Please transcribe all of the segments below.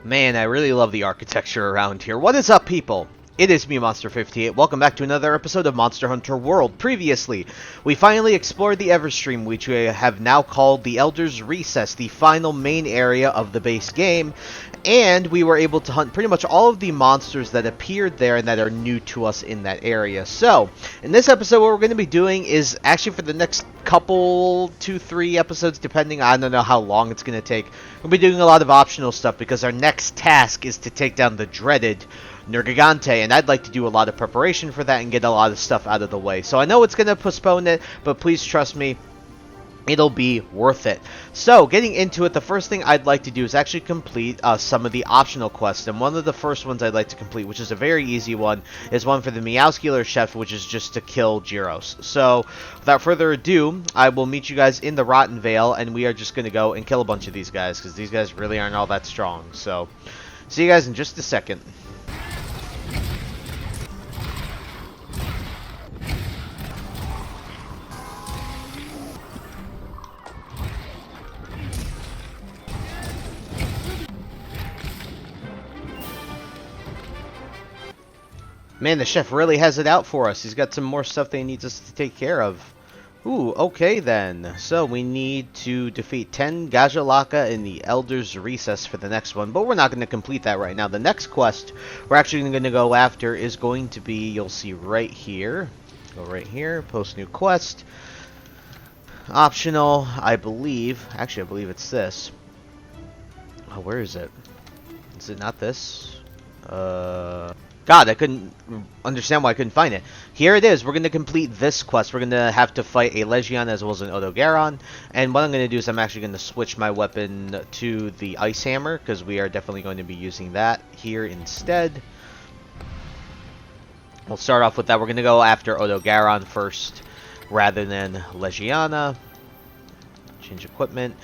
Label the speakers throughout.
Speaker 1: Man, I really love the architecture around here. What is up, people? It is me, Monster58. Welcome back to another episode of Monster Hunter World. Previously, we finally explored the Everstream, which we have now called the Elder's Recess, the final main area of the base game, and we were able to hunt pretty much all of the monsters that appeared there and that are new to us in that area. So, in this episode, what we're going to be doing is, actually for the next couple, 2-3 episodes, depending, I don't know how long it's going to take, we'll be doing a lot of optional stuff because our next task is to take down the dreaded Nergigante, and I'd like to do a lot of preparation for that and get a lot of stuff out of the way. So I know it's going to postpone it, but please trust me, it'll be worth it. So, getting into it, the first thing I'd like to do is actually complete some of the optional quests. And one of the first ones I'd like to complete, which is a very easy one, is one for the Meowscular Chef, which is just to kill Gyros. So, without further ado, I will meet you guys in the Rotten Vale, and we are just going to go and kill a bunch of these guys, because these guys really aren't all that strong. So, see you guys in just a second. Man, the chef really has it out for us. He's got some more stuff that he needs us to take care of. Ooh, okay then. So we need to defeat 10 Gajalaka in the Elder's Recess for the next one. But we're not going to complete that right now. The next quest we're actually going to go after is going to be, you'll see right here. Go right here, post new quest. Optional, I believe. Actually, I believe it's this. Oh, where is it? Is it not this? God, I couldn't understand why I couldn't find it. Here it is. We're going to complete this quest. We're going to have to fight a Legion as well as an Odogaron. And what I'm going to do is I'm actually going to switch my weapon to the Ice Hammer, because we are definitely going to be using that here instead. We'll start off with that. We're going to go after Odogaron first rather than Legiana. Change equipment.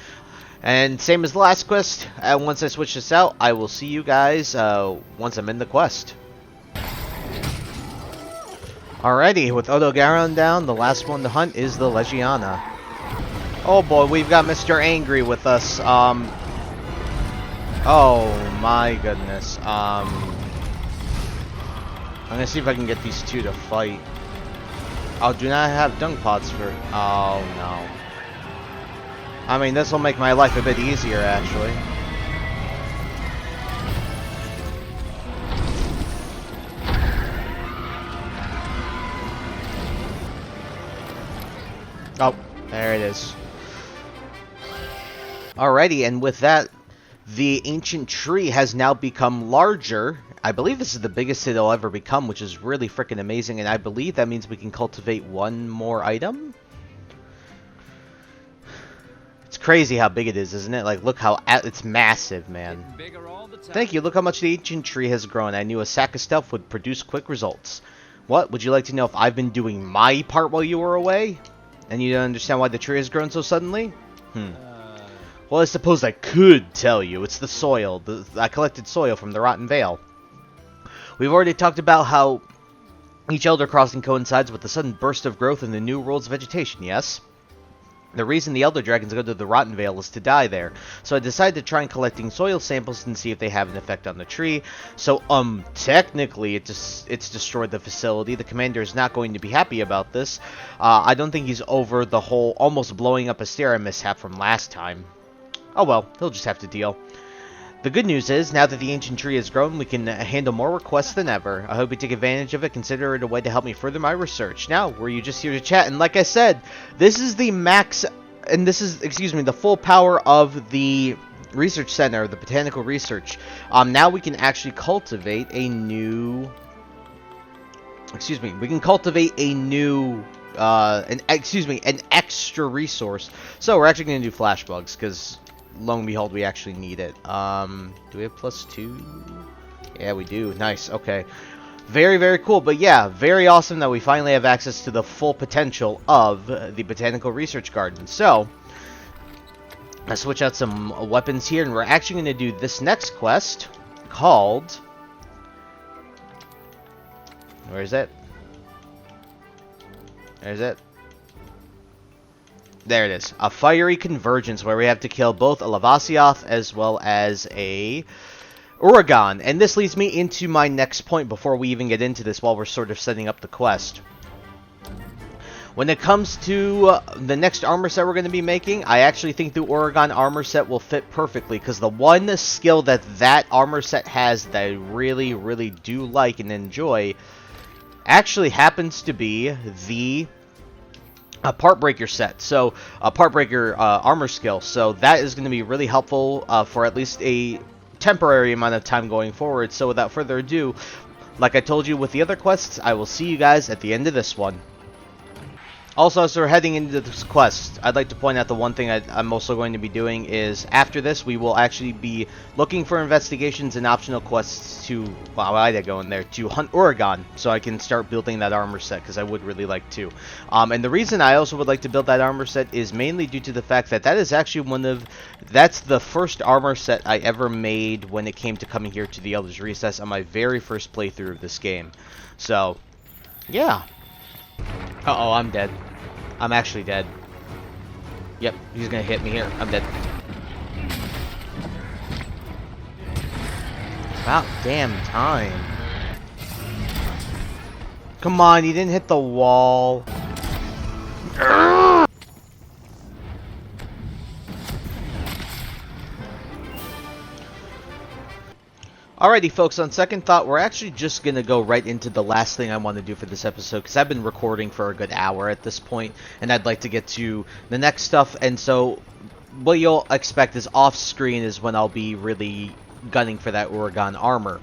Speaker 1: And same as the last quest, once I switch this out, I will see you guys once I'm in the quest. Alrighty, with Odogaron down, the last one to hunt is the Legiana. Oh boy, we've got Mr. Angry with us. Oh my goodness. I'm gonna see if I can get these two to fight. Oh, do not have dung pods for... Oh no. I mean, this will make my life a bit easier, actually. Oh, there it is. Alrighty, and with that, the ancient tree has now become larger. I believe this is the biggest it'll ever become, which is really freaking amazing, and I believe that means we can cultivate one more item? It's crazy how big it is, isn't it? Like, look how... it's massive, man. Thank you, look how much the ancient tree has grown. I knew a sack of stuff would produce quick results. What? Would you like to know if I've been doing my part while you were away? And you don't understand why the tree has grown so suddenly? Well, I suppose I could tell you. It's the soil. I collected soil from the Rotten Vale. We've already talked about how each Elder Crossing coincides with the sudden burst of growth in the new world's vegetation, yes? The reason the Elder Dragons go to the Rotten Vale is to die there. So I decided to try and collecting soil samples and see if they have an effect on the tree. So, technically it's destroyed the facility. The commander is not going to be happy about this. I don't think he's over the whole almost blowing up Astera mishap from last time. Oh well, he'll just have to deal. The good news is, now that the ancient tree has grown, we can handle more requests than ever. I hope you take advantage of it, consider it a way to help me further my research. Now, were you just here to chat? And like I said, this is the max, and this is, excuse me, the full power of the research center, the botanical research. Now we can actually cultivate a new, we can cultivate a new, an extra resource. So we're actually going to do flash bugs, because... lo and behold, we actually need it. Do we have +2? Yeah, we do. Nice. Okay. Very, very cool. But yeah, very awesome that we finally have access to the full potential of the Botanical Research Garden. So, let's switch out some weapons here, and we're actually going to do this next quest called... Where is it? There's it. There it is. A fiery convergence where we have to kill both a Lavasioth as well as a Oregon. And this leads me into my next point before we even get into this while we're sort of setting up the quest. When it comes to the next armor set we're going to be making, I actually think the Oregon armor set will fit perfectly, because the one skill that that armor set has that I really, really do like and enjoy actually happens to be the part breaker set. So a part breaker armor skill. So that is going to be really helpful for at least a temporary amount of time going forward. So without further ado, like I told you with the other quests, I will see you guys at the end of this one. Also, as we're heading into this quest, I'd like to point out the one thing I'm also going to be doing is, after this, we will actually be looking for investigations and optional quests to, well, why did I go in there, to hunt Oregon, so I can start building that armor set, because I would really like to. And the reason I also would like to build that armor set is mainly due to the fact that that is actually that's the first armor set I ever made when it came to coming here to the Elder's Recess on my very first playthrough of this game. So, yeah. Uh-oh, I'm dead. I'm actually dead. Yep, he's gonna hit me here. I'm dead. About damn time. Come on, he didn't hit the wall. Alrighty, folks, on second thought, we're actually just going to go right into the last thing I want to do for this episode, because I've been recording for a good hour at this point, and I'd like to get to the next stuff, and so what you'll expect is off-screen is when I'll be really gunning for that Oregon armor.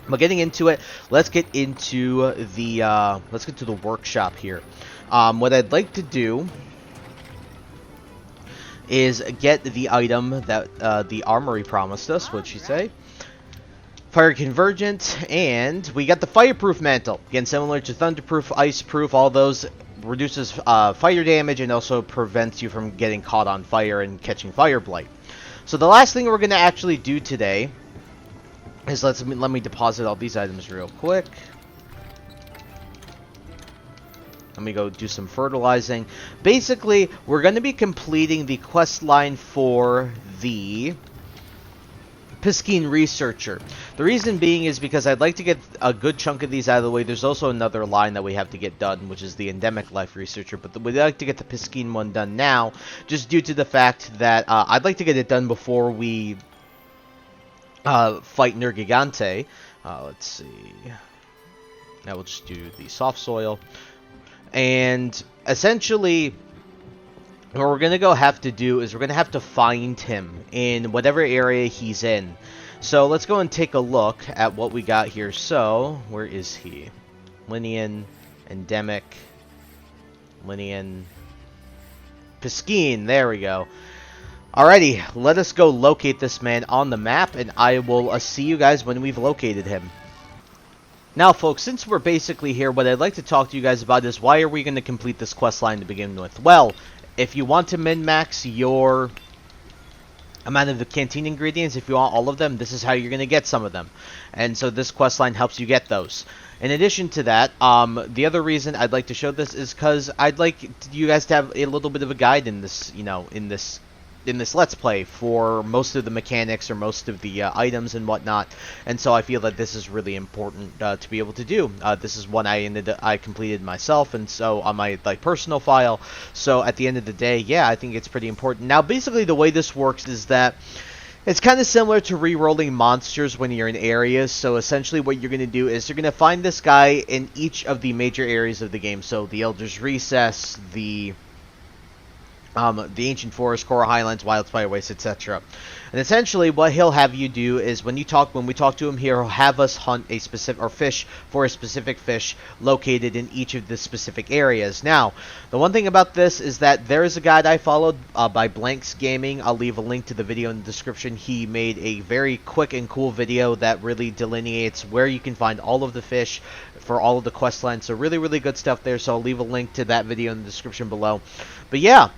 Speaker 1: But getting into it, let's get into the workshop here. What I'd like to do is get the item that the armory promised us. What'd she say? Fire Convergent, and we got the Fireproof Mantle. Again, similar to Thunderproof, Iceproof, all those reduces fire damage and also prevents you from getting caught on fire and catching fire blight. So the last thing we're going to actually do today is let me deposit all these items real quick. Let me go do some fertilizing. Basically, we're going to be completing the quest line for the Piscine Researcher. The reason being is because I'd like to get a good chunk of these out of the way. There's also another line that we have to get done, which is the Endemic Life Researcher, but we'd like to get the Piscine one done now, just due to the fact that I'd like to get it done before we fight Nergigante. Let's see. Now we'll just do the soft soil. And essentially, what we're going to have to do is we're going to have to find him in whatever area he's in. So let's go and take a look at what we got here. So, where is he? Linian, Endemic, Linian, Piscine, there we go. Alrighty, let us go locate this man on the map, and I will see you guys when we've located him. Now, folks, since we're basically here, what I'd like to talk to you guys about is why are we going to complete this quest line to begin with? Well, if you want to min-max your amount of the canteen ingredients, if you want all of them, this is how you're going to get some of them. And so this quest line helps you get those. In addition to that, the other reason I'd like to show this is because I'd like you guys to have a little bit of a guide in this, in this Let's Play for most of the mechanics or most of the items and whatnot, and so I feel that this is really important to be able to do. This is one I completed myself, and so on my personal file. So at the end of the day, yeah, I think it's pretty important. Now, basically, the way this works is that it's kind of similar to re-rolling monsters when you're in areas. So essentially, what you're going to do is you're going to find this guy in each of the major areas of the game. So the Elder's Recess, the Ancient Forest, Coral Highlands, Wildfire Waste, etc. And essentially, what he'll have you do is when we talk to him here, he'll have us hunt a specific fish for a specific fish located in each of the specific areas. Now, the one thing about this is that there is a guide I followed by Blanks Gaming. I'll leave a link to the video in the description. He made a very quick and cool video that really delineates where you can find all of the fish for all of the quest lines. So really, really good stuff there. So I'll leave a link to that video in the description below. But yeah.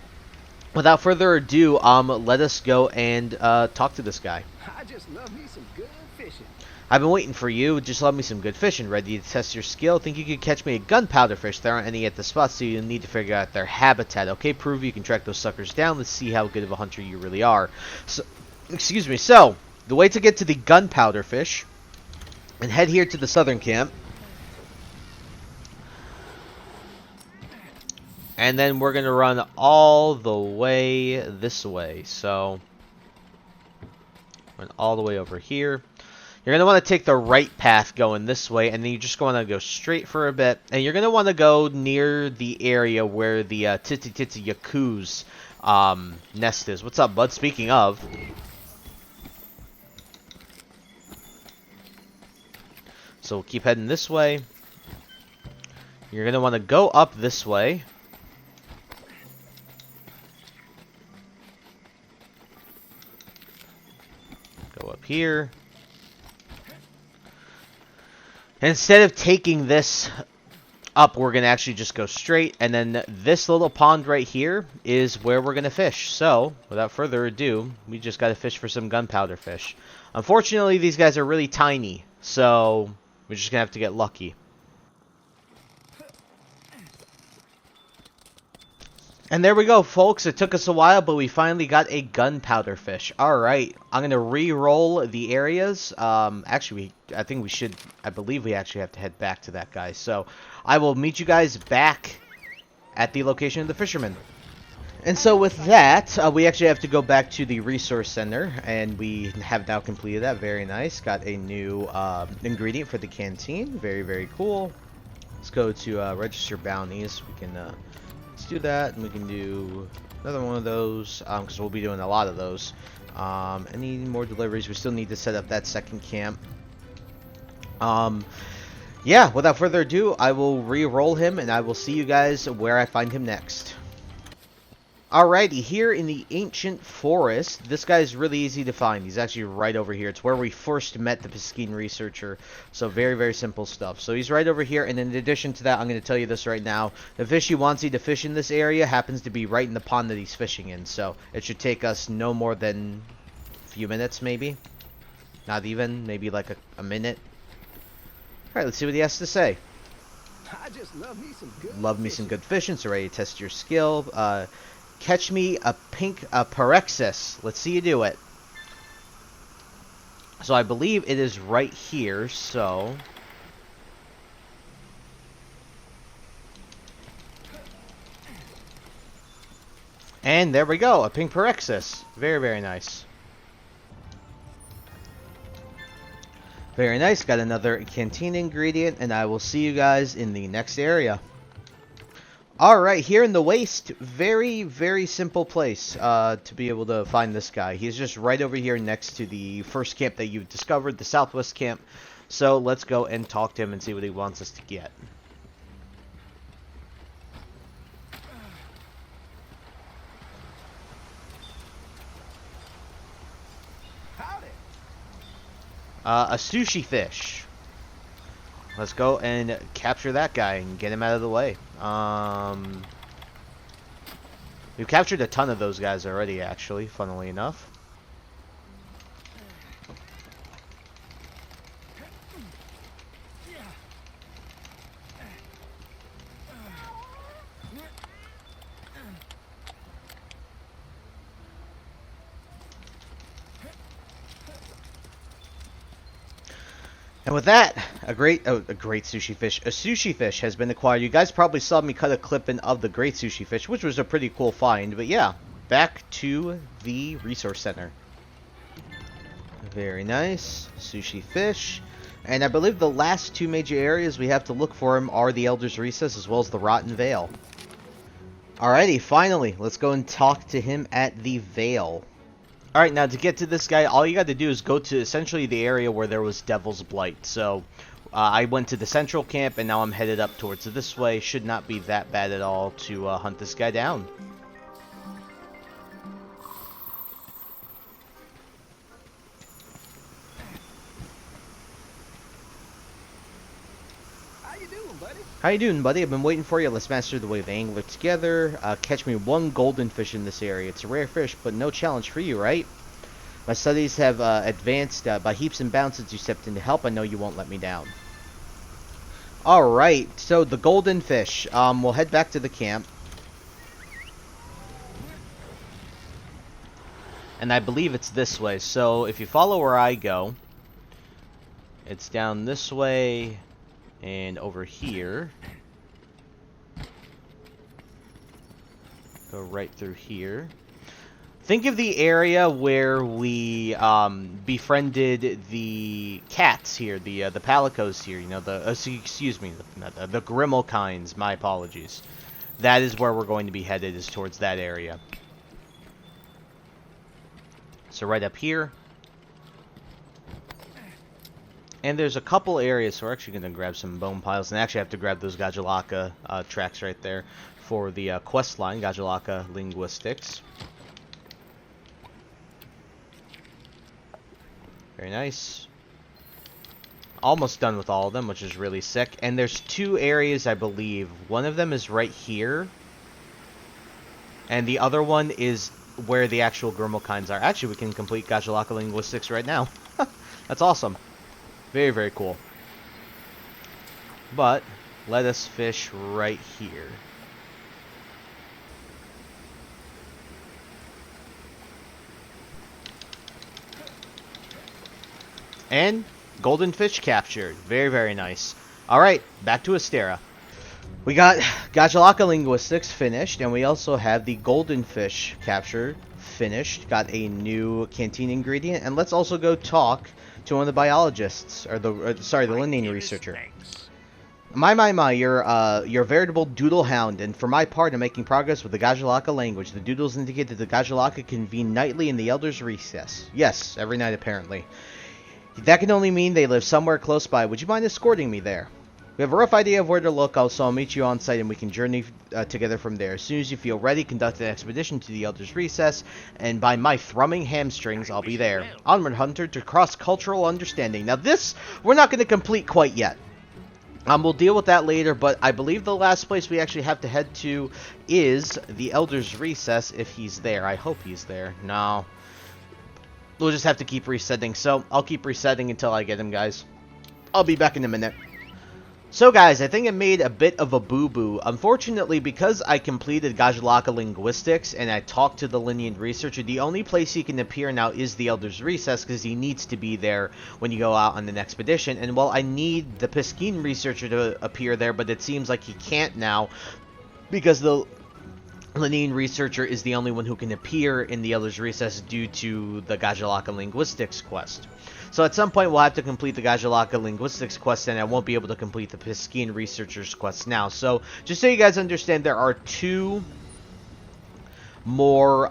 Speaker 1: Without further ado, let us go and talk to this guy.
Speaker 2: I just love me some good fishing.
Speaker 1: I've been waiting for you. Just love me some good fishing. Ready to test your skill? Think you could catch me a gunpowder fish? There aren't any at the spot, so you need to figure out their habitat. Okay, prove you can track those suckers down. Let's see how good of a hunter you really are. So, excuse me. So, the way to get to the gunpowder fish, and head here to the southern camp. And then we're going to run all the way this way. So, run all the way over here. You're going to want to take the right path going this way, and then you're just going to go straight for a bit. And you're going to want to go near the area where the Titsy Yaku's nest is. What's up, bud? Speaking of. So we'll keep heading this way. You're going to want to go up this way. Go up here. Instead of taking this up, we're going to actually just go straight. And then this little pond right here is where we're going to fish. So, without further ado, we just got to fish for some gunpowder fish. Unfortunately, these guys are really tiny. So, we're just going to have to get lucky. And there we go, folks. It took us a while, but we finally got a gunpowder fish. Alright, I'm going to re-roll the areas. Actually, I believe we actually have to head back to that guy. So, I will meet you guys back at the location of the fisherman. And so with that, we actually have to go back to the resource center, and we have now completed that. Very nice. Got a new ingredient for the canteen. Very, very cool. Let's go to register bounties. We can... let's do that, and we can do another one of those, because we'll be doing a lot of those. Any more deliveries? We still need to set up that second camp. Yeah, without further ado, I will re-roll him, and I will see you guys where I find him next. Alrighty, here in the ancient forest, this guy is really easy to find. He's actually right over here. It's where we first met the Piscine Researcher. So very, very simple stuff. So he's right over here, and in addition to that, I'm going to tell you this right now. The fish he wants you to fish in this area happens to be right in the pond that he's fishing in. So it should take us no more than a few minutes, maybe. Not even, maybe like a minute. Alright, let's see what he has to say.
Speaker 2: I just love me some good
Speaker 1: Love me some good fishing, so ready to test your skill. Catch me a pink Parexis. Let's see you do it. So I believe it is right here, so... And there we go, a pink Parexis. Very, very nice. Very nice, got another canteen ingredient, and I will see you guys in the next area. Alright, here in the waste, very, very simple place to be able to find this guy. He's just right over here next to the first camp that you discovered, the southwest camp. So let's go and talk to him and see what he wants us to get.
Speaker 2: Howdy.
Speaker 1: A sushi fish. Let's go and capture that guy and get him out of the way. We've captured a ton of those guys already, actually, funnily enough. And with that, a great sushi fish. A sushi fish has been acquired. You guys probably saw me cut a clip in of the great sushi fish, which was a pretty cool find. But yeah, back to the resource center. Very nice. Sushi fish. And I believe the last two major areas we have to look for him are the Elder's Recess as well as the Rotten Vale. Alrighty, finally, let's go and talk to him at the Vale. Alright, now to get to this guy, all you got to do is go to essentially the area where there was Devil's Blight. So, I went to the central camp, and now I'm headed up towards this way. Should not be that bad at all to hunt this guy down.
Speaker 2: How you doing, buddy?
Speaker 1: How you doing, buddy? I've been waiting for you. Let's master the way of angler together. Catch me one golden fish in this area. It's a rare fish, but no challenge for you, right? My studies have advanced by heaps and bounds since you stepped in to help. I know you won't let me down. Alright, so the golden fish. We'll head back to the camp. And I believe it's this way. So if you follow where I go, it's down this way and over here. Go right through here. Think of the area where we befriended the cats here, the palicos here. You know, excuse me, the Grimalkines. My apologies. That is where we're going to be headed, is towards that area. So right up here. And there's a couple areas, so we're actually going to grab some bone piles. And actually have to grab those Gajulaka tracks right there for the quest line, Gajulaka Linguistics. Very nice. Almost done with all of them, which is really sick. And there's two areas, I believe. One of them is right here. And the other one is where the actual Grimalkines are. Actually, we can complete Gajulaka Linguistics right now. That's awesome. Very, very cool. But let us fish right here. And golden fish captured. Very, very nice. Alright, back to Astera. We got Gajulaka Linguistics finished, and we also have the golden fish capture finished. Got a new canteen ingredient, and let's also go talk to one of the biologists, or the Linean Researcher. My, you're a veritable doodle hound, and for my part, I'm making progress with the Gajulaka language. The doodles indicate that the Gajulaka convene nightly in the Elder's Recess. Yes, every night apparently. That can only mean they live somewhere close by. Would you mind escorting me there? We have a rough idea of where to look, so I'll meet you on site and we can journey together from there. As soon as you feel ready, conduct an expedition to the Elder's Recess, and by my thrumming hamstrings, I'll be there. Onward, Hunter, to cross-cultural understanding. Now this, we're not going to complete quite yet. We'll deal with that later, but I believe the last place we actually have to head to is the Elder's Recess, if he's there. I hope he's there. No. We'll just have to keep resetting, so I'll keep resetting until I get him, guys. I'll be back in a minute. So, guys, I think I made a bit of a boo-boo. Unfortunately, because I completed Gajulaka Linguistics and I talked to the Linean Researcher, the only place he can appear now is the Elder's Recess, because he needs to be there when you go out on an expedition. And, well, I need the Piscine Researcher to appear there, but it seems like he can't now, because the Linean Researcher is the only one who can appear in the Elder's Recess due to the Gajulaka Linguistics quest. So at some point we'll have to complete the Gajulaka Linguistics quest, and I won't be able to complete the Piscine Researcher's quest now. So just so you guys understand, there are two more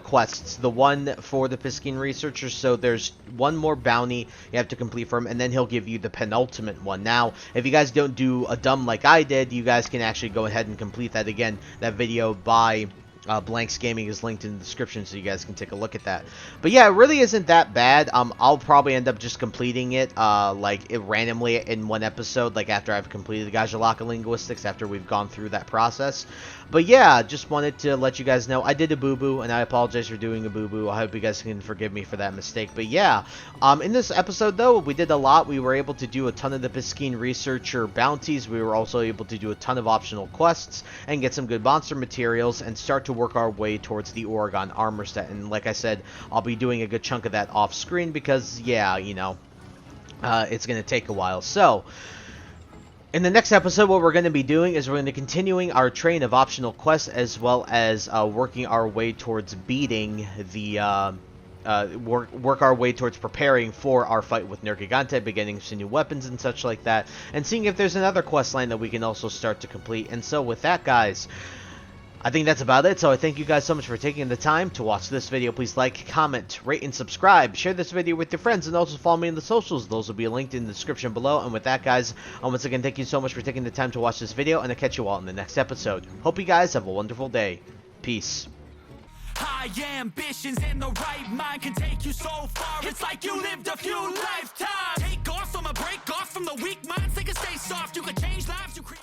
Speaker 1: quests. The one for the Piscine Researcher, so there's one more bounty you have to complete for him, and then he'll give you the penultimate one. Now, if you guys don't do a dumb like I did, you guys can actually go ahead and complete that again. That video by Blanks Gaming is linked in the description, so you guys can take a look at that. But yeah, it really isn't that bad. I'll probably end up just completing it randomly in one episode, like after I've completed the Gajulaka Linguistics, after we've gone through that process. But yeah, just wanted to let you guys know I did a boo-boo, and I apologize for doing a boo-boo. I hope you guys can forgive me for that mistake. But yeah, in this episode, though, we did a lot. We were able to do a ton of the Piscine Researcher bounties. We were also able to do a ton of optional quests and get some good monster materials and start to work our way towards the Oregon armor set. And like I said, I'll be doing a good chunk of that off screen because, yeah, you know, it's going to take a while. So in the next episode, what we're going to be doing is we're going to be continuing our train of optional quests, as well as working our way towards beating the work our way towards preparing for our fight with Nergigante, beginning some new weapons and such like that, and seeing if there's another quest line that we can also start to complete. And so with that, guys, I think that's about it. So I thank you guys so much for taking the time to watch this video. Please like, comment, rate, and subscribe. Share this video with your friends, and also follow me in the socials. Those will be linked in the description below. And with that, guys, once again, thank you so much for taking the time to watch this video, and I'll catch you all in the next episode. Hope you guys have a wonderful day. Peace.
Speaker 3: High ambitions in the right mind can take you so far. It's like you lived a few lifetimes. Take off from a break off from the weak minds. They can stay soft. You can change lives. You create.